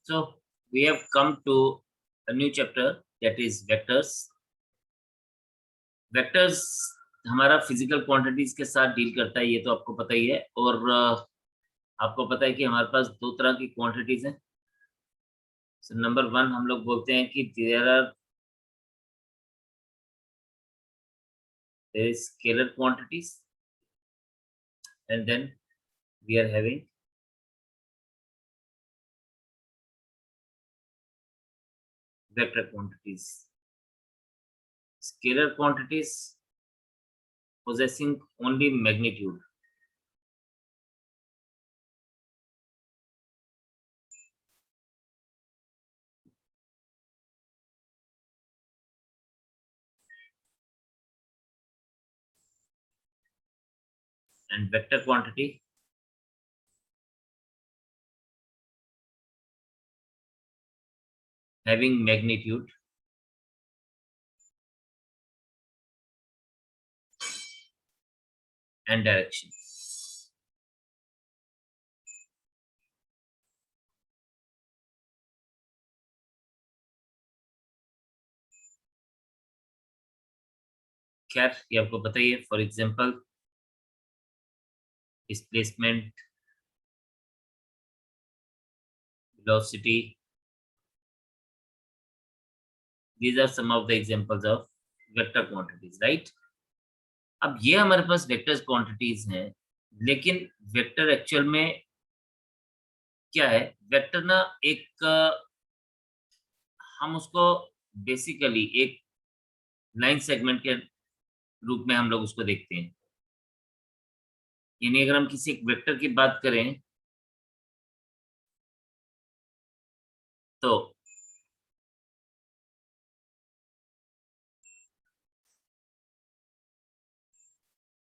So we have come to a new chapter, that is vectors. Vectors हमारा physical quantities के साथ deal करता है, ये तो आपको पता ही है। और आपको पता है कि हमारे पास दो तरह की क्वांटिटीज हैं। नंबर वन हम लोग बोलते हैं कि there is scalar quantities, and then we are having vector quantities. Scalar quantities possessing only magnitude, and vector quantity having magnitude and direction. खैर ये आपको पता ही है। For example displacement, velocity, these are some of the examples of vector quantities, right? अब ये हमारे पास vectors quantities हैं, लेकिन वेक्टर एक्चुअल में क्या है? वेक्टर ना एक हम उसको बेसिकली एक लाइन सेगमेंट के रूप में हम लोग उसको देखते हैं। यानी अगर हम किसी एक वेक्टर की बात करें तो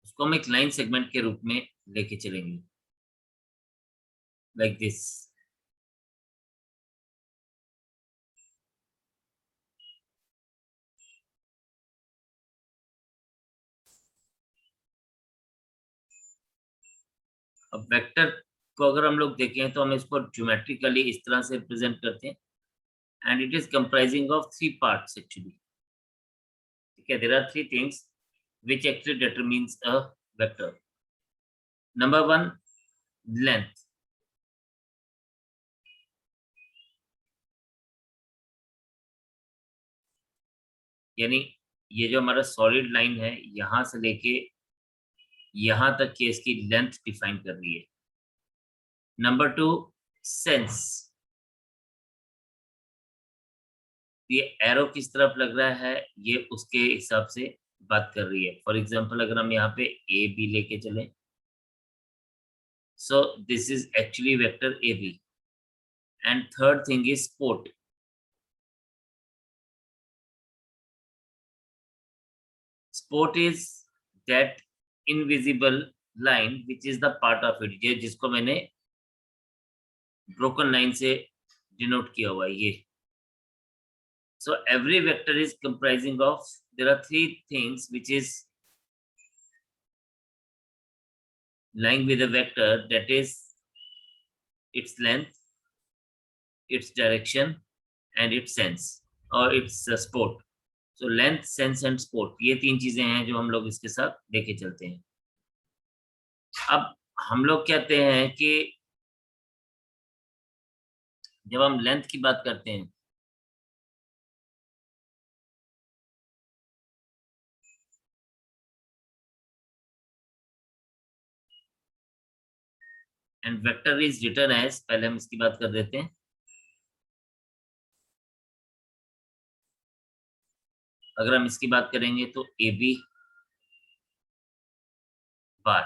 उसको हम एक लाइन सेगमेंट के रूप में लेके चलेंगे, लाइक दिस। अब वेक्टर को अगर हम लोग देखें तो हम इसको ज्योमेट्रिकली इस तरह से रिप्रेजेंट करते हैं, and it is comprising of three parts actually. ठीक है, there are three things which actually determines a vector. Number one, length. यानी ये जो हमारा सॉलिड लाइन है यहां से लेके यहां तक की इसकी लेंथ डिफाइन कर रही है। Number two, sense. ये एरो किस तरफ लग रहा है ये उसके हिसाब से बात कर रही है। फॉर एग्जांपल अगर हम यहाँ पे ए बी लेके चले, so this is actually vector AB. And third thing is spot. Spot is that invisible line which is the part of it, ये जिसको मैंने broken line से denote किया हुआ है ये। So every vector is comprising of, there are three things which is lying with a vector, that is its length, its direction and its sense or its spot. So length, sense and spot, ये तीन चीजें हैं जो हम लोग इसके साथ लेके चलते हैं। अब हम लोग कहते हैं कि जब हम लेंथ की बात करते हैं and vector is written as, पहले हम इसकी बात कर देते हैं। अगर हम इसकी बात करेंगे तो ए बी बार,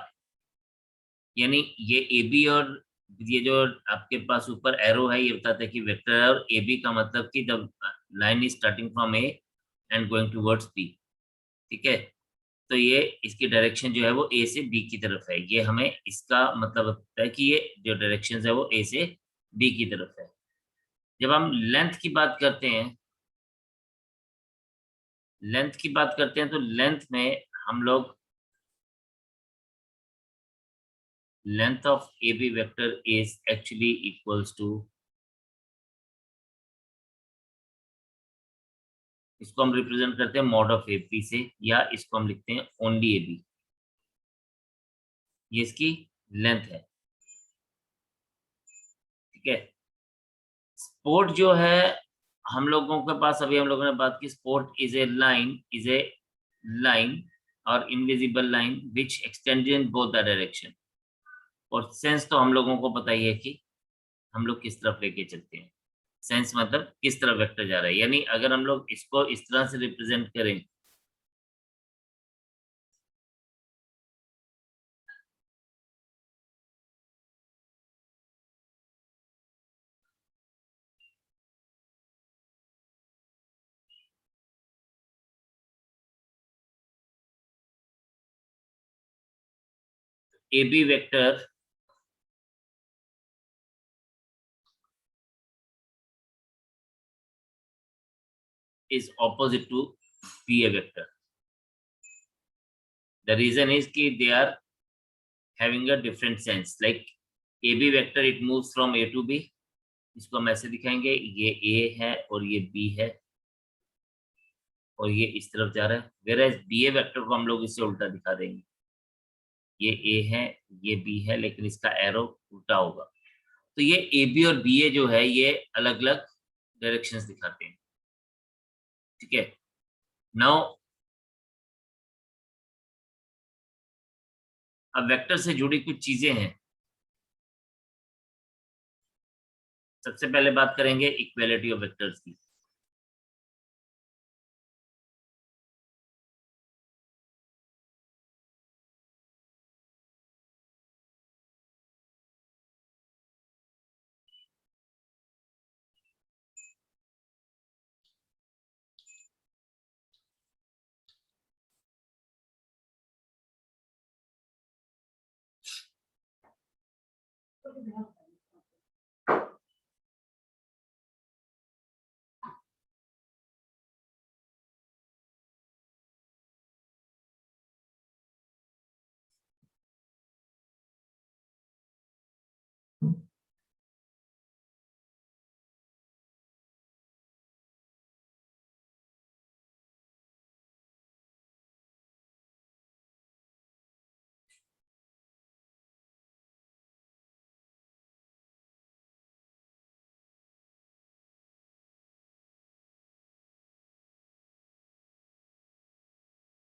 यानी ये ए बी और ये जो आपके पास ऊपर एरो है ये बताता है कि वेक्टर है, और ए बी का मतलब कि the line is starting from A and going towards B. ठीक है, तो ये इसकी डायरेक्शन जो है वो ए से बी की तरफ है। ये हमें इसका मतलब होता है कि ये जो डायरेक्शन है वो ए से बी की तरफ है। जब हम लेंथ की बात करते हैं, लेंथ की बात करते हैं तो लेंथ में हम लोग length of AB vector is actually equals to इसको हम रिप्रेजेंट करते हैं मॉड ऑफ ए बी से, या इसको हम लिखते हैं ओनली ए बी। ये इसकी लेंथ है, ठीक है। स्पोर्ट जो है, हम लोगों के पास अभी हम लोगों ने बात की, स्पोर्ट इज ए लाइन, और invisible line which extend in both the direction. और सेंस तो हम लोगों को पता ही है कि हम लोग किस तरफ लेके चलते हैं। सेंस मतलब किस तरफ वेक्टर जा रहा है, यानी अगर हम लोग इसको इस तरह से रिप्रेजेंट करें, A B vector is opposite to BA vector. The reason is कि they are having a different sense. Like AB vector, it moves from A to B. इसको हम ऐसे दिखाएंगे, ये A है और ये B है और ये इस तरफ जा रहा है। Whereas BA वेक्टर को हम लोग इससे उल्टा दिखा देंगे, ये A है, ये B है, लेकिन इसका एरो उल्टा होगा। तो ये AB और BA जो है ये अलग अलग डायरेक्शंस दिखाते हैं, ठीक है। नाउ अब वेक्टर से जुड़ी कुछ चीजें हैं। सबसे पहले बात करेंगे इक्वालिटी ऑफ वेक्टर्स की।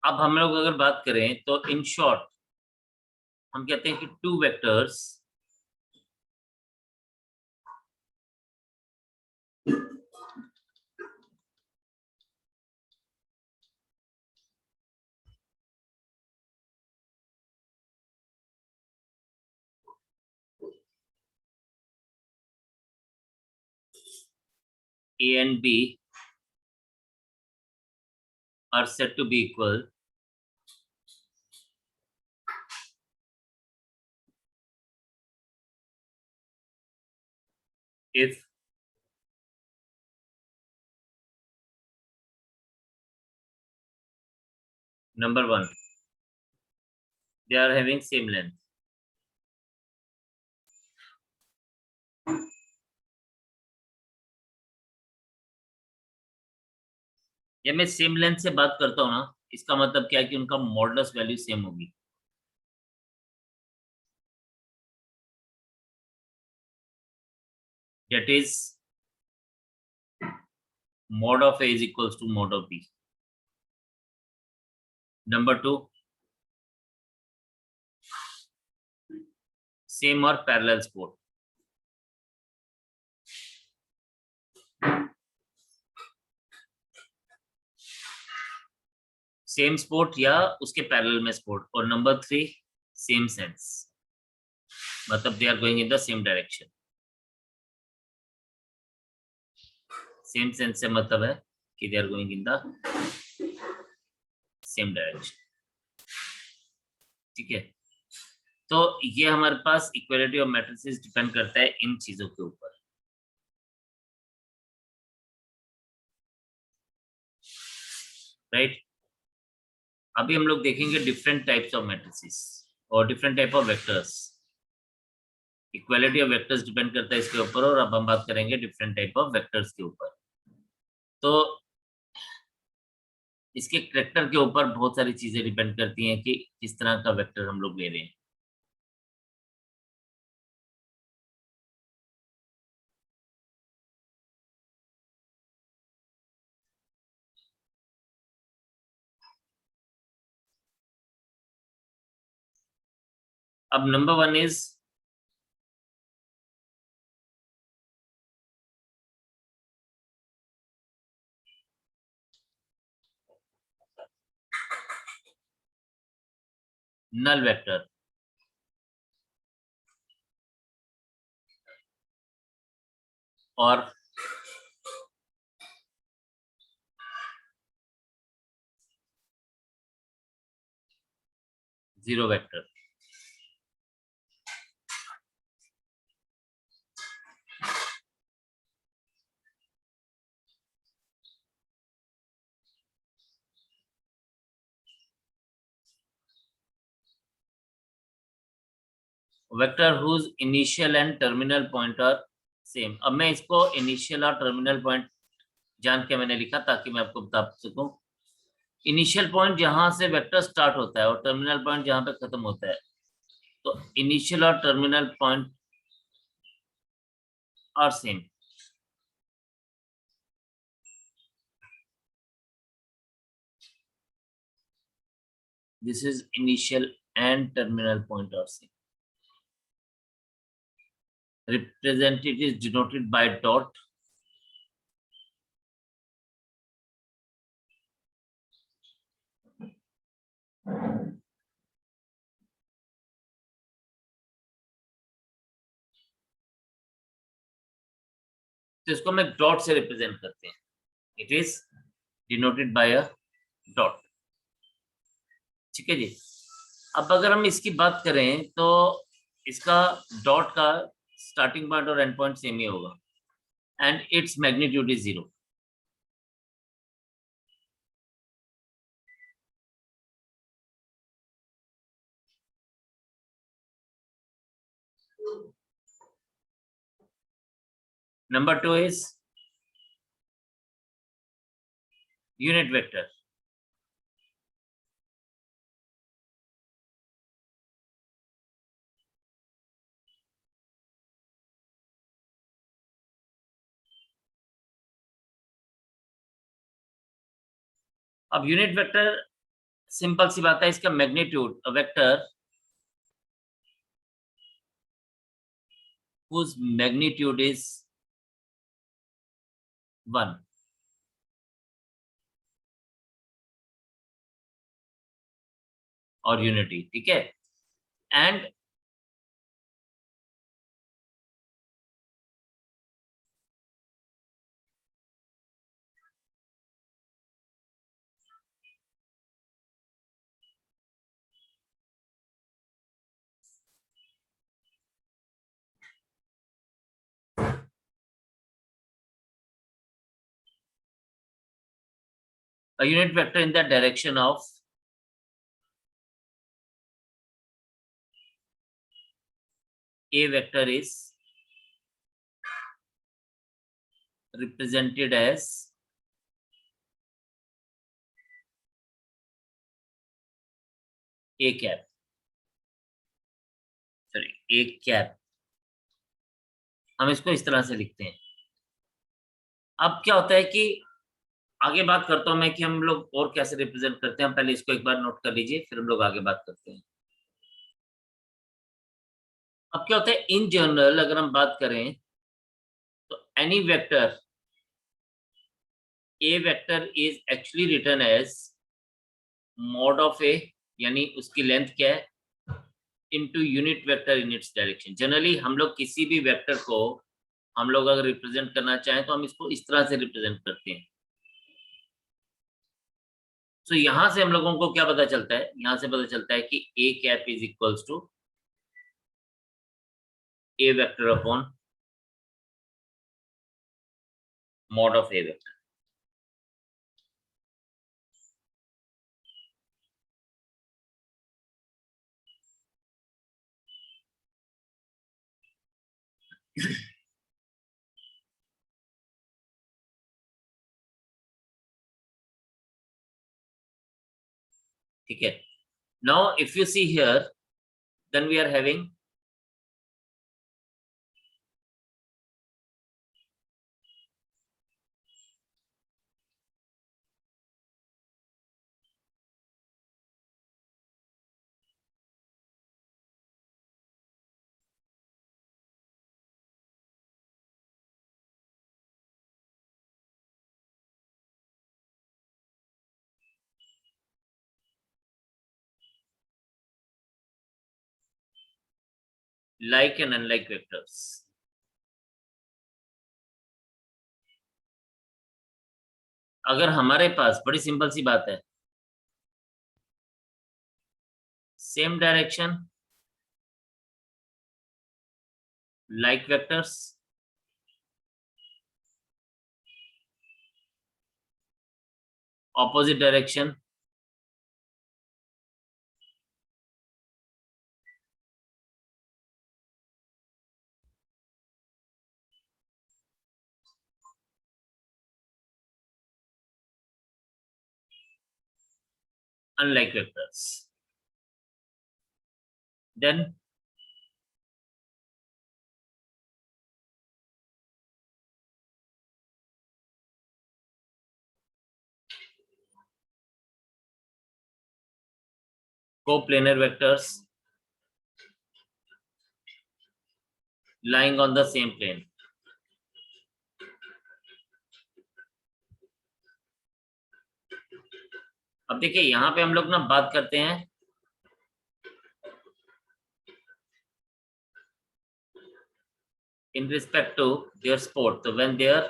अब हम लोग अगर बात करें तो इन शॉर्ट हम कहते हैं कि two vectors A and B are said to be equal if number one, they are having same length। या मैं सेम लेंथ से बात करता हूं ना, इसका मतलब क्या है कि उनका मॉडुलस वैल्यू सेम होगी। That is mod of A is equals to mod of B। Number two, same or parallel support। Same sport या उसके पैरेलल में स्पोर्ट। और नंबर थ्री, सेम सेंस, मतलब they are going in the same direction. Same sense से मतलब है कि they are going in the same direction, ठीक है। तो ये हमारे पास इक्वालिटी ऑफ मैट्रिसेस डिपेंड करता है इन चीजों के ऊपर, राइट। अभी हम लोग देखेंगे डिफरेंट टाइप्स ऑफ मैट्रिसेस और different type of vectors. Equality of vectors depend करता है इसके ऊपर, और अब हम बात करेंगे डिफरेंट टाइप ऑफ वेक्टर्स के ऊपर। तो इसके करेक्टर के ऊपर बहुत सारी चीजें डिपेंड करती हैं कि किस तरह का वेक्टर हम लोग ले रहे हैं। अब number one is null vector और zero vector. Vector whose initial and terminal point are same. अब मैं इसको इनिशियल और टर्मिनल पॉइंट जान के मैंने लिखा ताकि मैं आपको बता सकूं। इनिशियल पॉइंट जहां से वेक्टर स्टार्ट होता है और टर्मिनल पॉइंट जहां पे खत्म होता है, तो इनिशियल और terminal point are same. This is initial and terminal point are same. Represented is denoted by dot. तो इसको मैं डॉट से रिप्रेजेंट करते हैं। It is denoted by a dot. ठीक है जी। अब अगर हम इसकी बात करें तो इसका डॉट का स्टार्टिंग पॉइंट और एंड पॉइंट सेम ही होगा and its magnitude is zero. Number two is unit vector. अब यूनिट वेक्टर सिंपल सी बात है, इसका magnitude vector whose magnitude is 1 और यूनिटी। ठीक है। And a unit vector in the direction of a vector is represented as a cap, sorry a cap। हम इसको इस तरह से लिखते हैं। अब क्या होता है कि आगे बात करता हूं मैं कि हम लोग और कैसे रिप्रेजेंट करते हैं। पहले इसको एक बार नोट कर लीजिए, फिर हम लोग आगे बात करते हैं। अब क्या होता है इन जनरल अगर हम बात करें तो any vector a vector is actually written as mod of a, यानी उसकी लेंथ क्या है, into unit vector in its direction. Generally हम लोग किसी भी वेक्टर को हम लोग अगर रिप्रेजेंट करना चाहें तो हम इसको इस तरह से रिप्रेजेंट करते हैं। तो यहां से हम लोगों को क्या पता चलता है, यहां से पता चलता है कि a cap is equals to a vector upon mod of a vector. ठीक है. Now if you see here, then we are having like and unlike vectors. अगर हमारे पास बड़ी सिंपल सी बात है, same direction like vectors, opposite direction unlike vectors. Then coplanar vectors lying on the same plane. अब देखिए यहां पे हम लोग ना बात करते हैं in respect to their sport. So when their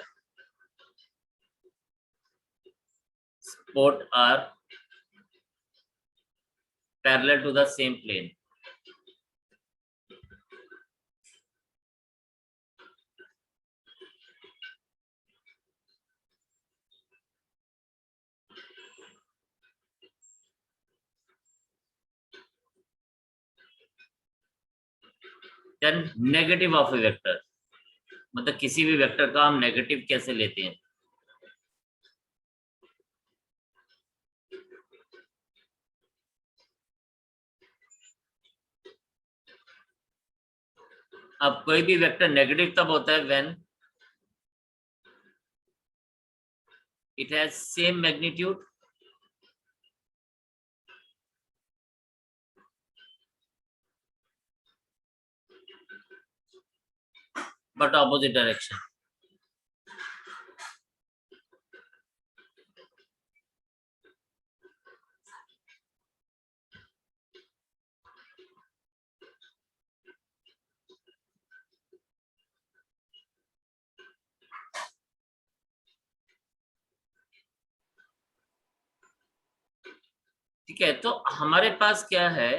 sport are parallel to the same plane. Then negative of a vector, मतलब किसी भी वेक्टर का हम नेगेटिव कैसे लेते हैं. अब कोई भी वेक्टर नेगेटिव तब होता है when it has same magnitude but opposite direction. ठीक है, तो हमारे पास क्या है,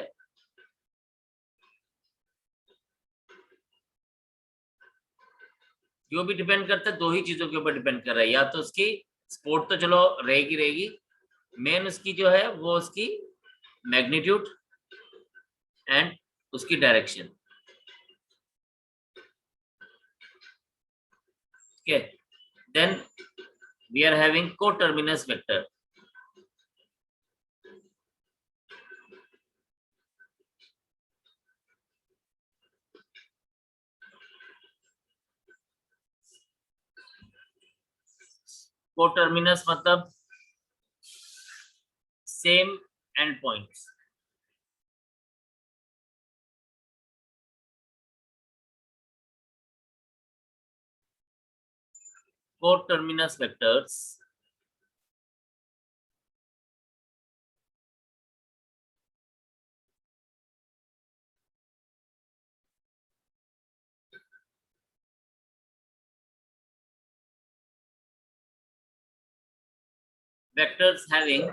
जो भी डिपेंड करता है दो ही चीजों के ऊपर डिपेंड कर रहा है. या तो उसकी स्पोर्ट तो चलो रहेगी रहेगी, मेन उसकी जो है वो उसकी मैग्नीट्यूड एंड उसकी डायरेक्शन. ठीक है, then we are having coterminous vector. Coterminous मतलब same end points. Coterminous vectors vectors having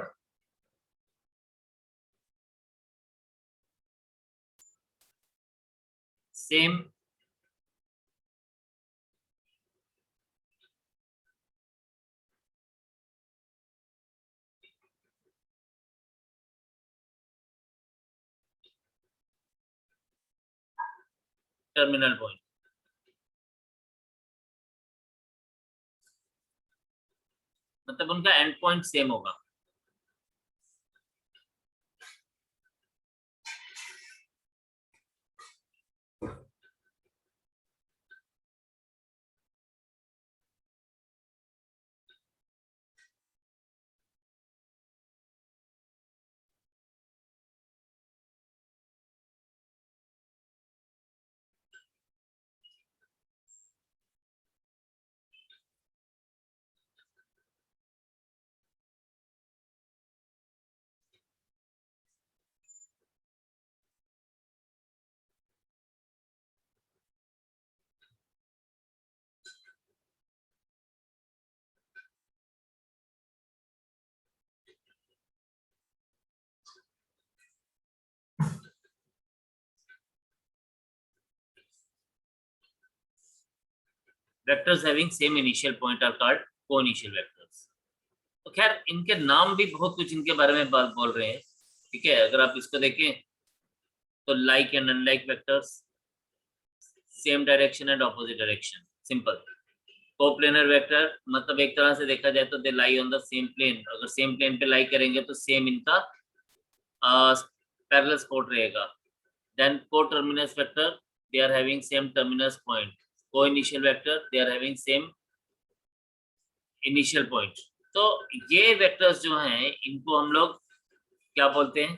same terminal point. मतलब उनका एंड पॉइंट सेम होगा. Vectors having same initial point are called coinitial vectors. तो खैर इनके नाम भी बहुत कुछ इनके बारे में बात बोल रहे हैं, ठीक है। अगर आप इसको देखें तो like and unlike vectors, same direction and opposite direction, simple. Coplanar vector मतलब एक तरह से देखा जाए तो they lie on the same plane, अगर सेम प्लेन पे लाई करेंगे तो सेम इनका पैरेलल सपोर्ट रहेगा। Then coterminous vector, they are having same terminus point. Coinitial vector, they are having same initial point. तो ये vectors जो हैं इनको हम लोग क्या बोलते हैं,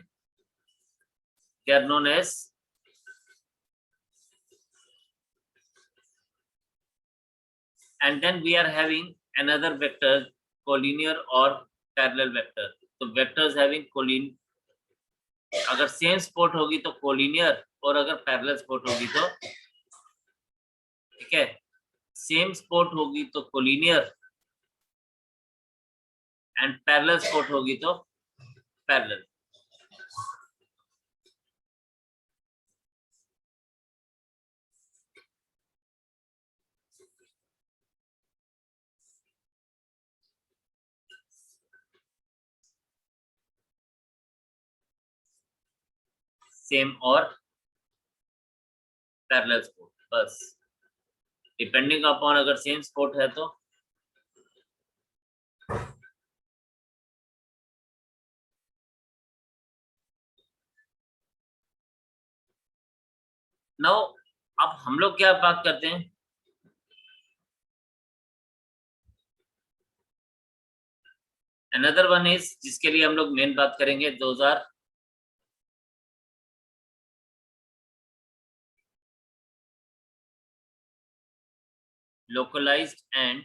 they are known as, and then we are having another vector collinear or parallel vector। तो vectors having collinear, अगर सेम स्पॉट होगी तो कोलिनियर, और अगर पैरेलल स्पॉट होगी तो, ठीक है, सेम स्पॉट होगी तो कोलिनियर एंड पैरेलल स्पॉट होगी तो पैरेलल। सेम और पैरेलल स्पॉट, बस डिपेंडिंग अपॉन, अगर सेम स्पॉट है तो नाउ अब हम लोग क्या बात करते हैं, अनदर वन इज जिसके लिए हम लोग मेन बात करेंगे, those are localized and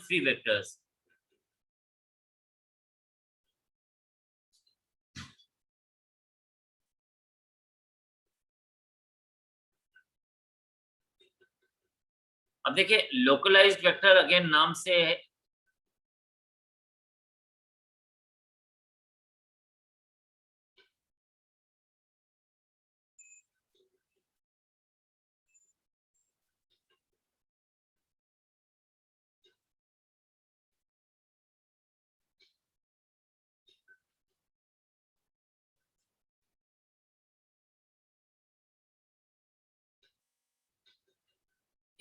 free vectors। अब देखिए लोकलाइज्ड वेक्टर अगेन नाम से है,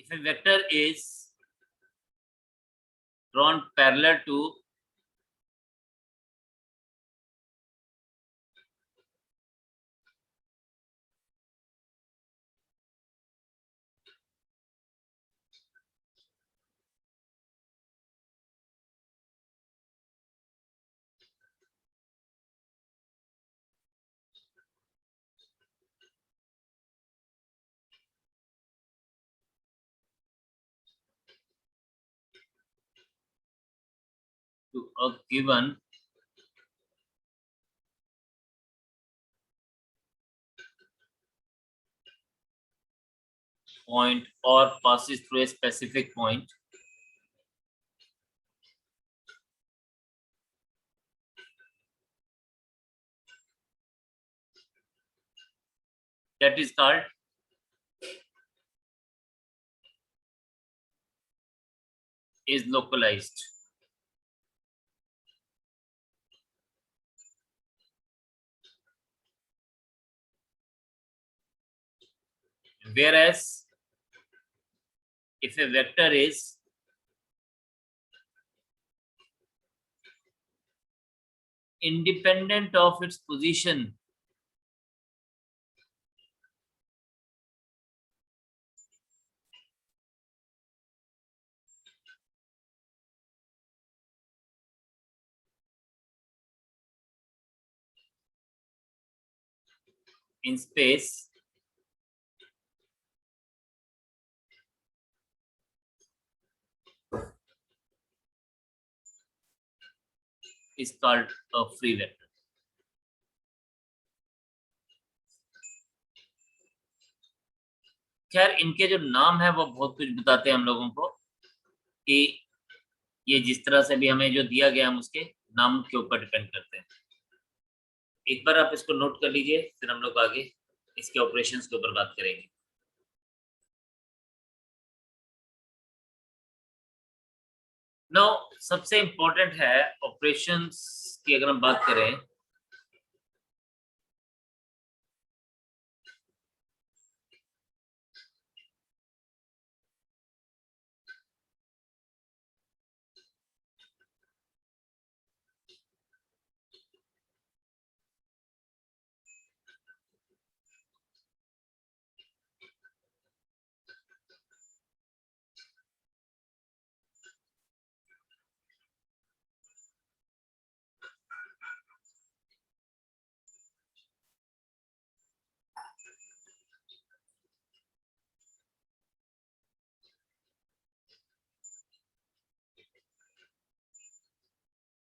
if a vector is drawn parallel to a given point or passes through a specific point, that is called is localized। Whereas if a vector is independent of its position in space, is called a free vector। खैर इनके जो नाम है वो बहुत कुछ बताते हैं हम लोगों को, कि ये जिस तरह से भी हमें जो दिया गया हम उसके नाम के ऊपर डिपेंड करते हैं। एक बार आप इसको नोट कर लीजिए, फिर हम लोग आगे इसके ऑपरेशंस के ऊपर बात करेंगे। नाउ सबसे इंपॉर्टेंट है ऑपरेशंस की, अगर हम बात करें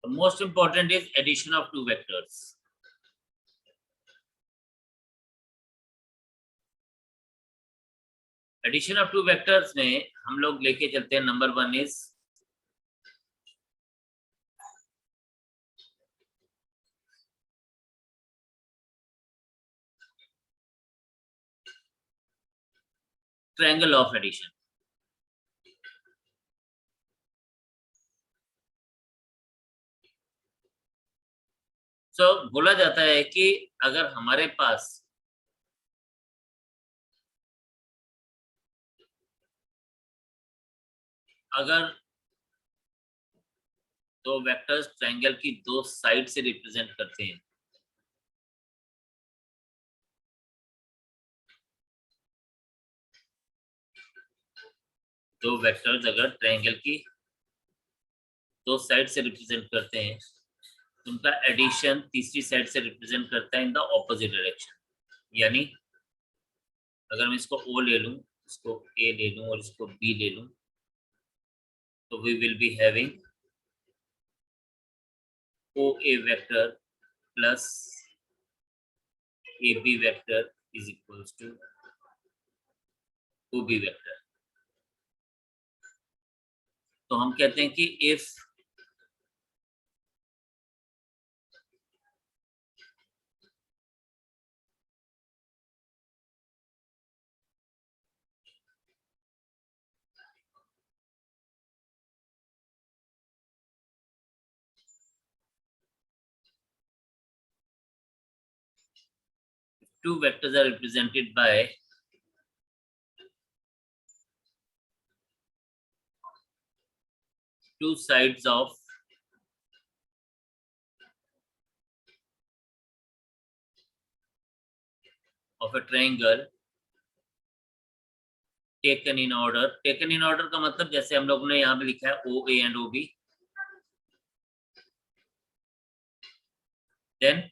the most important is addition of two vectors. Addition of two vectors में हम लोग लेके चलते हैं, number one is triangle of addition. So बोला जाता है कि अगर हमारे पास अगर दो वेक्टर्स ट्रायंगल की दो साइड से रिप्रेजेंट करते हैं, दो वेक्टर्स अगर ट्रायंगल की दो साइड से रिप्रेजेंट करते हैं, उनका एडिशन तीसरी साइड से रिप्रेजेंट करता है इन द ऑपोजिट डायरेक्शन। यानी अगर मैं इसको O ले लूं, इसको A ले लूं और इसको B ले लूं, तो we will be having OA vector plus AB vector is equals to OB vector. तो हम कहते हैं कि if two vectors are represented by two sides of a triangle taken in order। taken in order का मतलब जैसे हम लोग ने यहाँ पे लिखा है OA and OB, then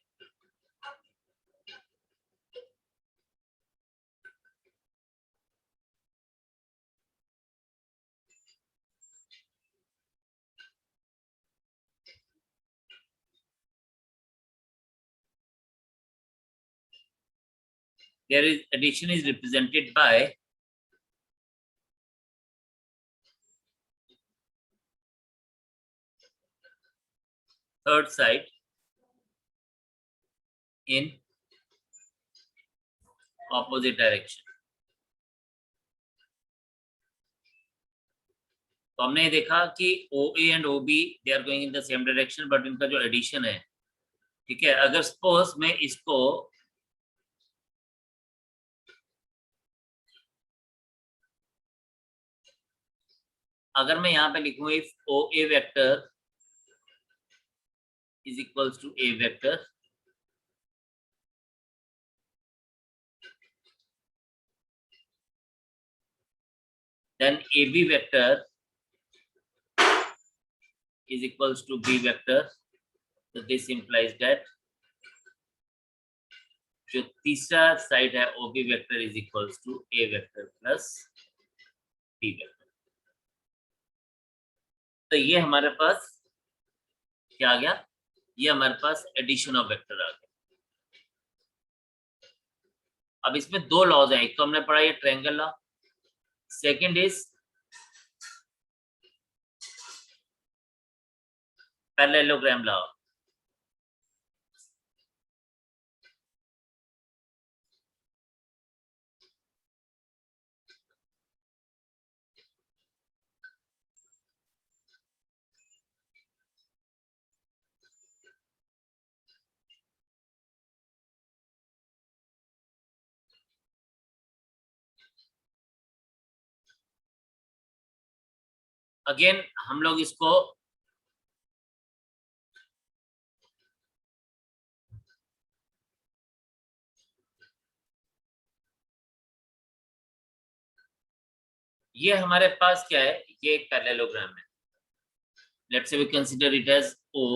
there is addition is represented by third side in opposite direction। तो हमने ये देखा कि OA and OB they are going in the same direction, but इनका जो एडिशन है, ठीक है, अगर सपोज मैं इसको अगर मैं यहाँ पे लिखूं if OA vector is equals to A vector, then AB vector is equals to B vector। so this implies that जो तीसरा साइड है OB vector is equals to A vector plus B vector. तो ये हमारे पास क्या आ गया, ये हमारे पास एडिशन ऑफ वेक्टर आ गया। अब इसमें दो लॉज हैं, एक तो हमने पढ़ा ये triangle law, second is parallelogram law. Again हम लोग इसको ये हमारे पास क्या है, ये एक पैरेललोग्राम है। Let's say we consider it as O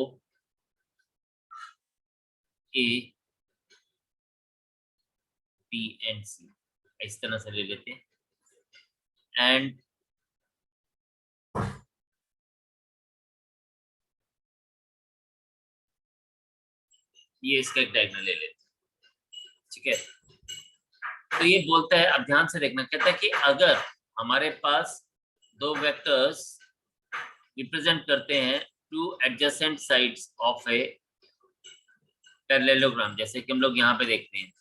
A B and C, इस तरह से ले लेते हैं। एंड ये इसका एक डायगोनल ले लेते हैं, ठीक है। तो ये बोलता है, अब ध्यान से देखना, कहता है कि अगर हमारे पास दो वेक्टर्स रिप्रेजेंट करते हैं two adjacent sides of a parallelogram, जैसे कि हम लोग यहाँ पे देखते हैं,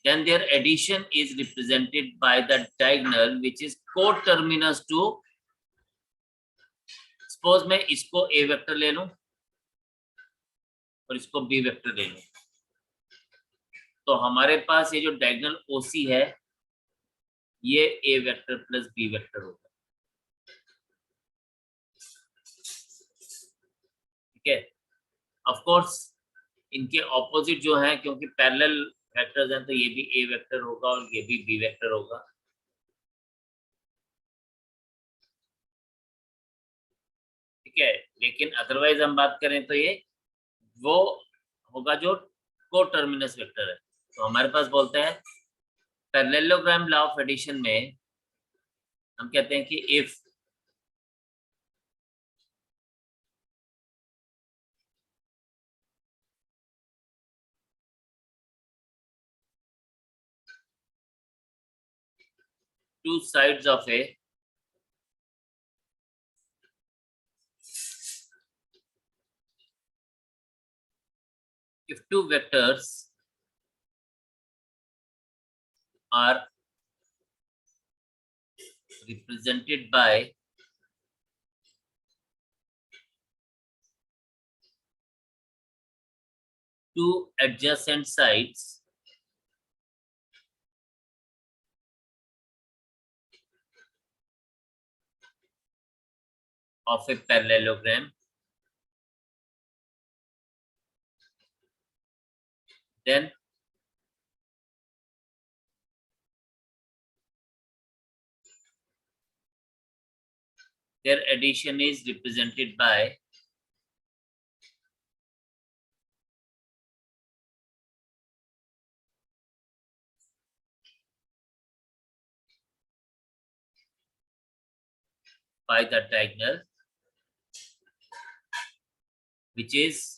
then their addition is represented by the diagonal which is coterminous to, suppose मैं इसको a वेक्टर ले लूं और इसको b वेक्टर ले लूं, तो हमारे पास ये जो डायगोनल OC है ये a vector plus b vector होगा, ठीक है। ऑफ कोर्स इनके ऑपोजिट जो है, क्योंकि पैरेलल वेक्टर्स हैं, तो ये भी a वेक्टर होगा और ये भी b वेक्टर होगा, ठीक है। लेकिन अदरवाइज हम बात करें तो ये वो होगा जो कोटर्मिनस वेक्टर है। तो हमारे पास बोलते हैं पैरेललोग्राम लॉ ऑफ एडिशन में हम कहते हैं कि if two sides of A if two vectors are represented by two adjacent sides of a parallelogram, then their addition is represented by the diagonal which is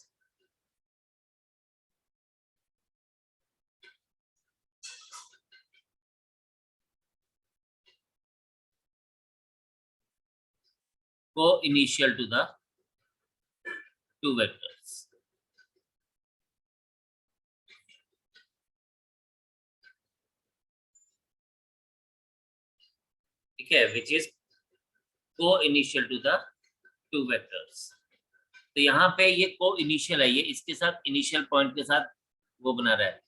co-initial to the two vectors, ठीक है, which is co-initial to the two vectors। तो यहाँ पे ये co-initial है, ये इसके साथ इनिशियल पॉइंट के साथ वो बना रहा है।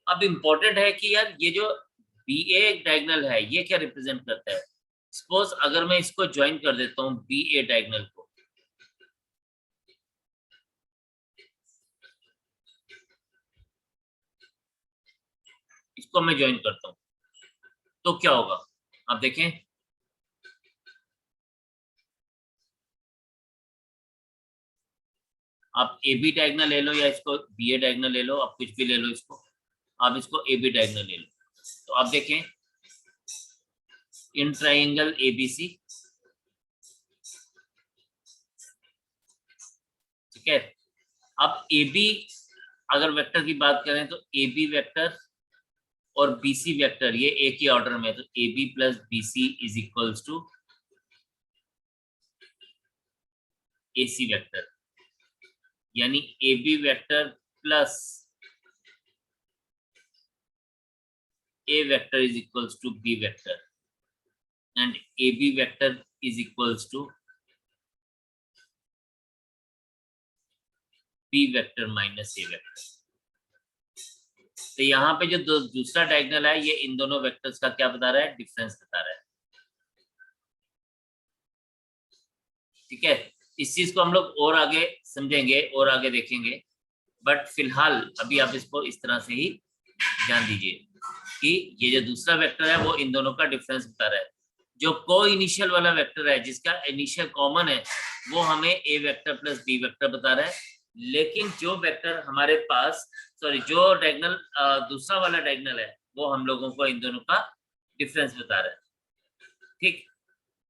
अब इम्पोर्टेंट है कि यार ये जो बी ए डायगोनल है ये क्या रिप्रेजेंट करता है। सपोज अगर मैं इसको ज्वाइन कर देता हूँ बी ए डायगोनल को, इसको मैं ज्वाइन करता हूँ तो क्या होगा, आप देखें, आप ए बी डायगोनल ले लो या इसको बी ए डायगोनल ले लो, आप कुछ भी ले लो, इसको आप इसको ए बी डायगोनल ले लो, तो आप देखें इन ट्राइंगल एबीसी, ठीक है। अब ए बी अगर वेक्टर की बात करें तो ए बी वेक्टर और BC वेक्टर ये एक ही ऑर्डर में, तो AB plus BC is equals to AC vector, यानी AB vector plus A vector is equals to B vector and AB vector is equals to B vector minus A vector. तो यहाँ पे जो दूसरा डायगोनल है ये इन दोनों वेक्टर्स का क्या बता रहा है, डिफरेंस बता रहा है। ठीक है, इस चीज को हम लोग और आगे समझेंगे और आगे देखेंगे, बट फिलहाल अभी आप इसको इस तरह से ही ध्यान दीजिए कि ये जो दूसरा वेक्टर है वो इन दोनों का डिफरेंस बता रहा है। जो को इनिशियल वाला वेक्टर है जिसका इनिशियल कॉमन है वो हमें ए वेक्टर प्लस बी वेक्टर बता रहा है, लेकिन जो वेक्टर हमारे पास जो डायगोनल दूसरा वाला डायगोनल है वो हम लोगों को इन दोनों का डिफरेंस बता रहा है। ठीक,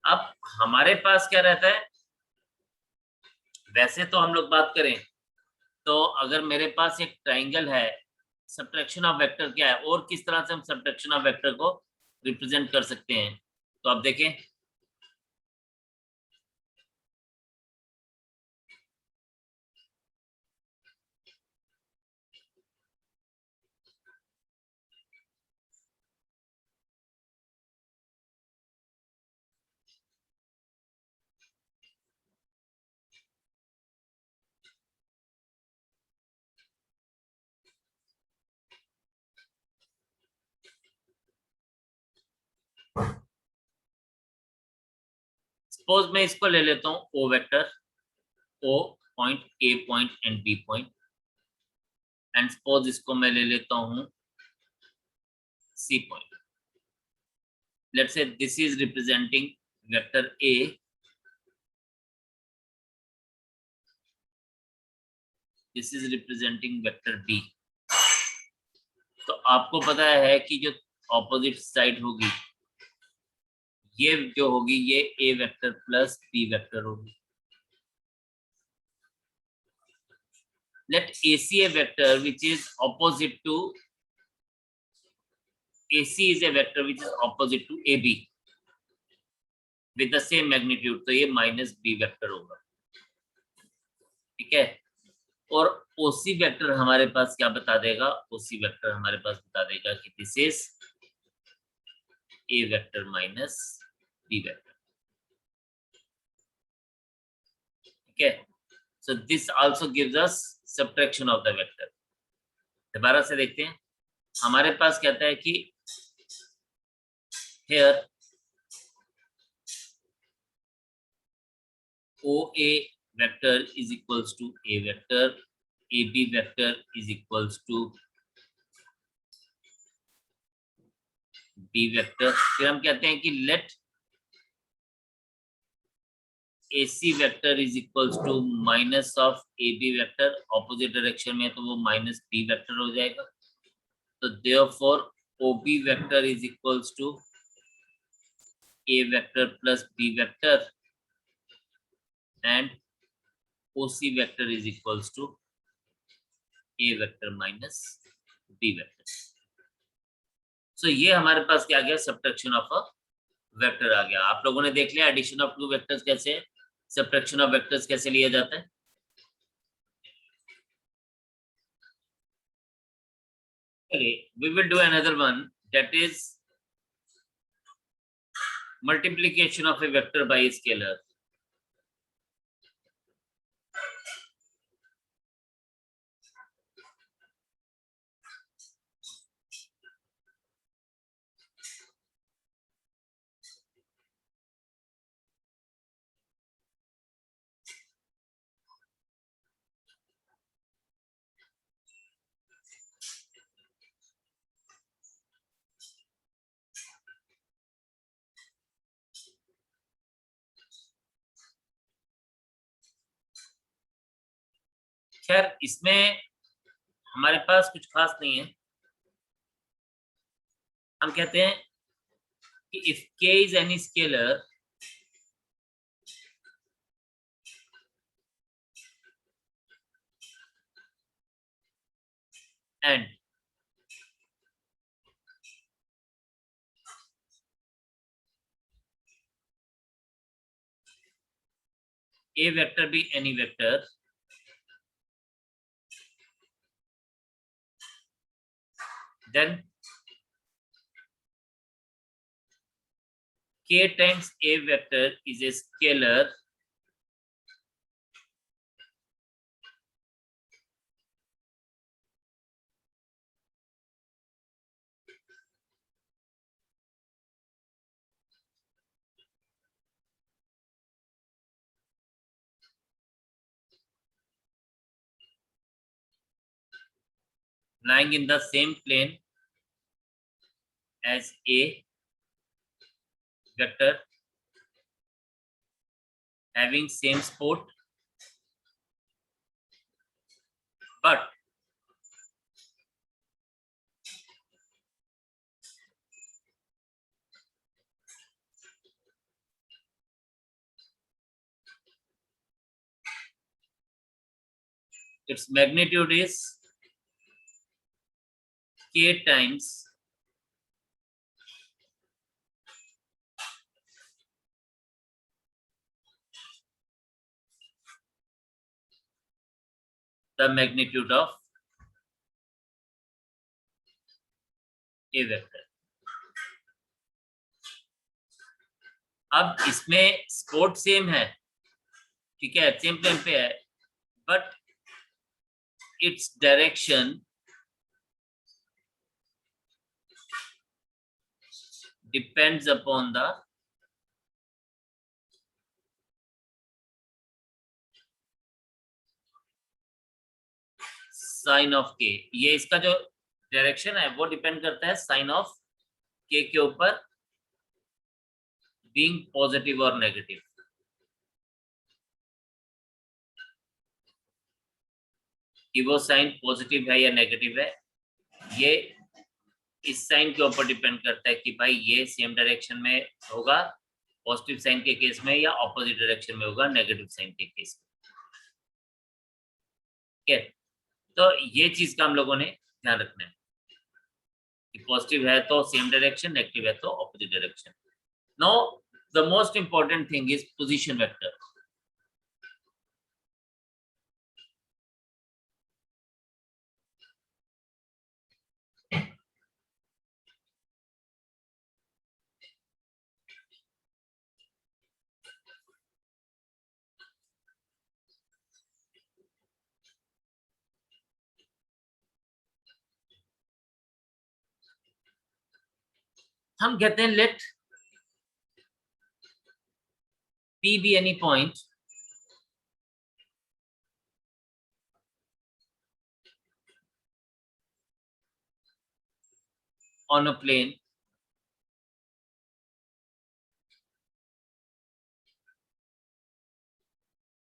अब हमारे पास क्या रहता है, वैसे तो हम लोग बात करें तो अगर मेरे पास एक ट्राइंगल है, सब्ट्रैक्शन ऑफ वेक्टर क्या है और किस तरह से हम सब्ट्रैक्शन ऑफ वेक्टर को रिप्रेजेंट कर सकते हैं, तो आप देखें सपोज मैं इसको ले लेता हूं O vector, O point, A point and B point, and suppose इसको मैं ले लेता हूं C point. Let's say this is representing vector A, this is representing vector B. तो आपको पता है कि जो ऑपोजिट साइड होगी ये जो होगी ये ए वेक्टर प्लस बी वेक्टर होगी। Let AC a vector which is opposite to AC is a vector which is opposite to AB with the same magnitude, तो ये माइनस बी वेक्टर होगा। ठीक है, और OC वेक्टर हमारे पास क्या बता देगा, OC वेक्टर हमारे पास बता देगा कि this is A vector minus B vector. ठीक है, so this also gives us subtraction of the vector. दोबारा से देखते हैं, हमारे पास कहता है कि here OA vector is equals to A vector, AB vector is equals to B vector। फिर हम कहते हैं कि let AC vector is equals to minus of AB vector, opposite direction में तो वो minus B vector हो जाएगा। तो therefore OB vector is equals to A vector plus B vector and OC vector is equals to A vector minus B vector। सो ये हमारे पास क्या आ गया, सब्ट्रैक्शन ऑफ अ वेक्टर आ गया। आप लोगों ने देख लिया एडिशन ऑफ टू वेक्टर्स कैसे, सब्ट्रैक्शन ऑफ वेक्टर्स कैसे लिया जाता है। Okay, we will do another one, that is multiplication of a vector by a scalar। खैर इसमें हमारे पास कुछ खास नहीं है, हम कहते हैं कि if k is any scalar and A vector be any vector then k times A vector is a scalar lying in the same plane as A vector having same support but its magnitude is k times the magnitude of A vector. अब इसमें sport same है, ठीक है, same plane पे है, but its direction depends upon the sign of K. ये इसका जो डायरेक्शन है वो डिपेंड करता है साइन ऑफ के ऊपर, बीइंग पॉजिटिव और नेगेटिव. कि वो साइन पॉजिटिव है या नेगेटिव है, ये इस साइन के ऊपर डिपेंड करता है कि भाई ये सेम डायरेक्शन में होगा पॉजिटिव साइन के केस में या ऑपोजिट डायरेक्शन में होगा नेगेटिव साइन के केस में. ठीक है, तो ये चीज का हम लोगों ने ध्यान रखना है कि पॉजिटिव है तो सेम डायरेक्शन, नेगेटिव है तो opposite direction. Now the most important thing is position vector. हम कहते हैं late P be any point on a plane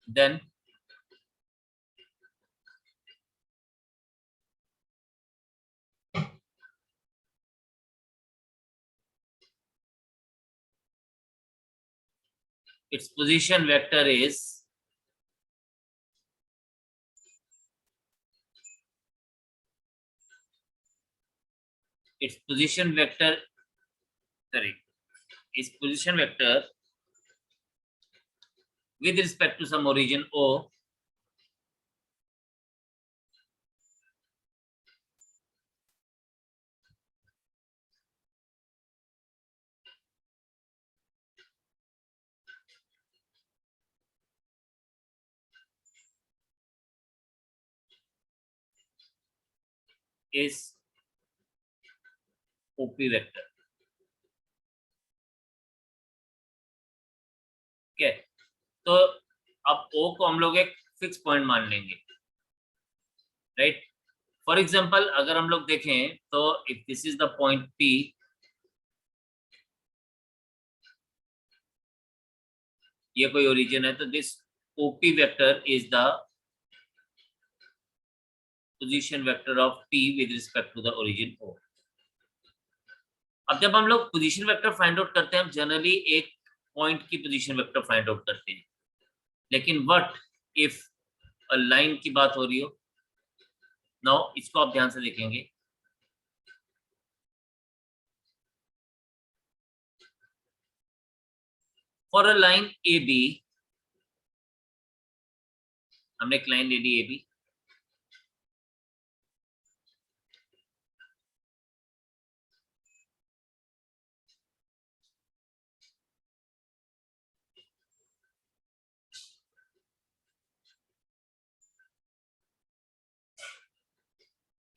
then its position vector is its position vector sorry its position vector with respect to some origin O is OP vector. ठीक है, तो अब O को हम लोग एक फिक्स पॉइंट मान लेंगे, राइट. फॉर एग्जांपल अगर हम लोग देखें तो if this is the point P, ये कोई ओरिजिन है, तो this OP vector is the position vector of P with respect to the origin O. अब जब हम लोग पोजीशन वेक्टर फाइंड आउट करते हैं, हम जनरली एक पॉइंट की पोजीशन वेक्टर फाइंड आउट करते हैं, लेकिन व्हाट इफ अ लाइन की बात हो रही हो. नाउ इसको आप ध्यान से देखेंगे. फॉर अ लाइन AB हमने एक लाइन ले ली ए बी,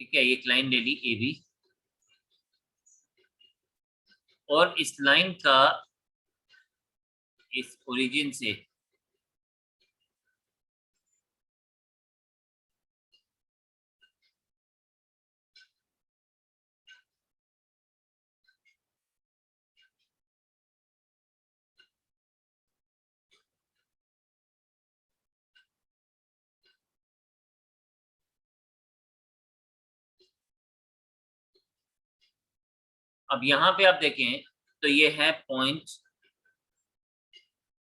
ठीक है, एक लाइन ले ली ए बी, और इस लाइन का इस ओरिजिन से अब यहाँ पे आप देखें तो ये है point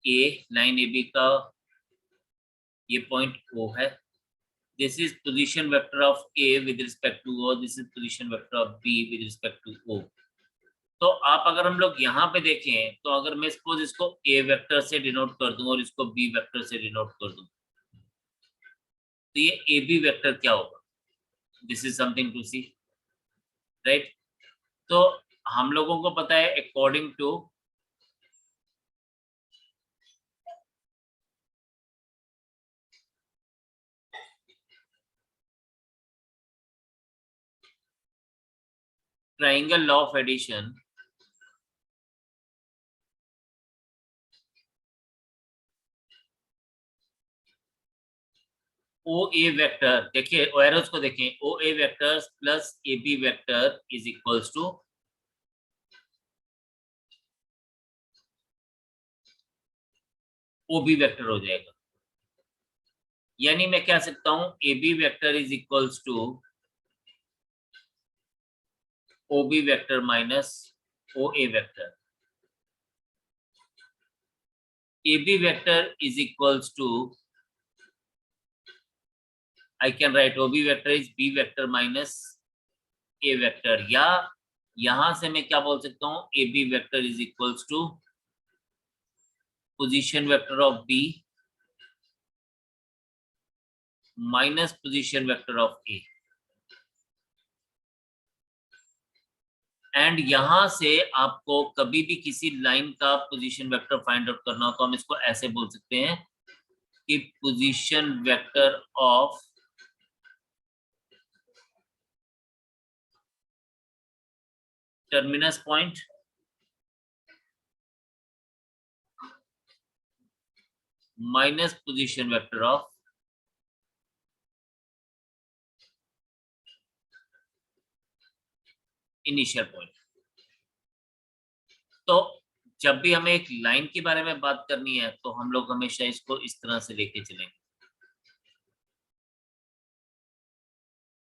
A, line A B का ये पॉइंट ओ है, this is position vector of A with respect to O, this is position vector of B with respect to O. तो आप अगर हम लोग यहाँ पे देखें तो अगर मैं सपोज इसको ए वेक्टर से डिनोट कर दूं और इसको बी वेक्टर से डिनोट कर दूं तो ये ए बी वेक्टर क्या होगा, this is something to see, right. तो हम लोगों को पता है according to triangle law of addition, O A vector, देखिए एरोस को देखें, O A vector plus A B vector is equals to O B vector हो जाएगा। यानी मैं कह सकता हूं A B vector is equals to O B vector minus O A vector. A B vector is equals to, I can write OB vector is B vector minus A vector, या यहां से मैं क्या बोल सकता हूं AB vector is equals to position vector of B minus position vector of A, and यहां से आपको कभी भी किसी लाइन का पोजीशन वेक्टर फाइंड आउट करना हो तो हम इसको ऐसे बोल सकते हैं कि position vector of terminus point minus position vector of initial point. तो जब भी हमें एक लाइन के बारे में बात करनी है तो हम लोग हमेशा इसको इस तरह से लेके चलेंगे,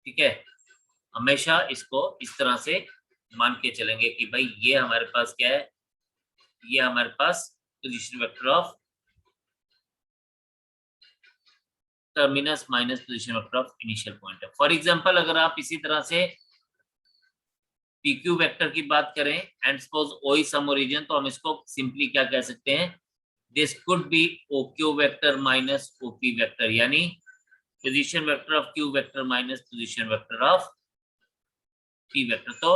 ठीक है, हमेशा इसको इस तरह से मान के चलेंगे कि भाई ये हमारे पास क्या है, ये हमारे पास position vector of terminus minus position vector of initial point है। फॉर एग्जांपल अगर आप इसी तरह से PQ वेक्टर की बात करें and suppose O is some origin, तो हम इसको सिंपली क्या कह सकते हैं, this could be OQ vector minus OP vector, यानी position vector of Q vector minus position vector of P vector. तो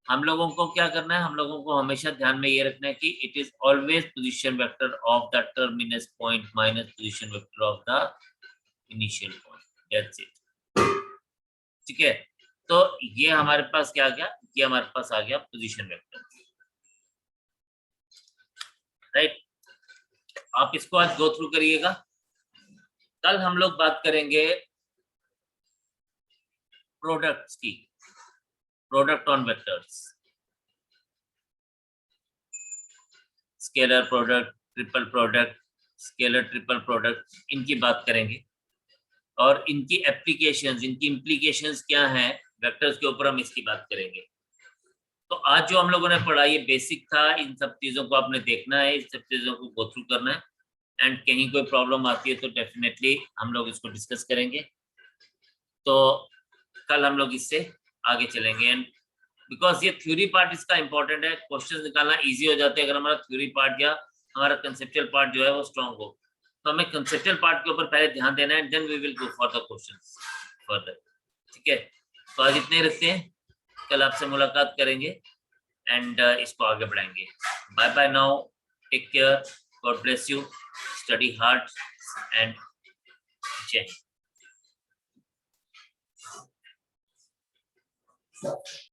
हम लोगों को क्या करना है, हम लोगों को हमेशा ध्यान में ये रखना है कि it is always position vector of the terminus point minus position vector of the initial point, that's it, ठीक है। तो ये हमारे पास क्या आ गया, ये हमारे पास आ गया पोजीशन वेक्टर, राइट। आप इसको आज गो थ्रू करिएगा। कल हम लोग बात करेंगे प्रोडक्ट्स की, product on vectors, scalar product, triple product, scalar triple product, इनकी बात करेंगे और इनकी एप्लीकेशंस, इनकी इम्प्लीकेशंस क्या हैं वेक्टर्स के ऊपर, हम इसकी बात करेंगे। तो आज जो हम लोगों ने पढ़ा ये बेसिक था, इन सब चीजों को आपने देखना है, इन सब चीजों को गो थ्रू करना है, एंड कहीं कोई प्रॉब्लम आती है तो डेफिनेटली हम लोग इसको डिस्कस करेंगे। तो कल हम लोग इससे आगे चलेंगे, एंड बिकॉज ये थ्योरी पार्ट इसका इंपॉर्टेंट है, क्वेश्चन निकालना इजी हो जाते हैं अगर हमारा थ्योरी पार्ट या हमारा कंसेप्चुअल पार्ट जो है वो स्ट्रॉन्ग हो। तो हमें कंसेप्चुअल पार्ट के ऊपर पहले ध्यान देना है, then we will go for the questions further. ठीक है, तो आज इतने रखते हैं, कल आपसे मुलाकात करेंगे एंड इसको आगे बढ़ाएंगे। Bye bye now, take care, God bless you, study hard and जय हिंद।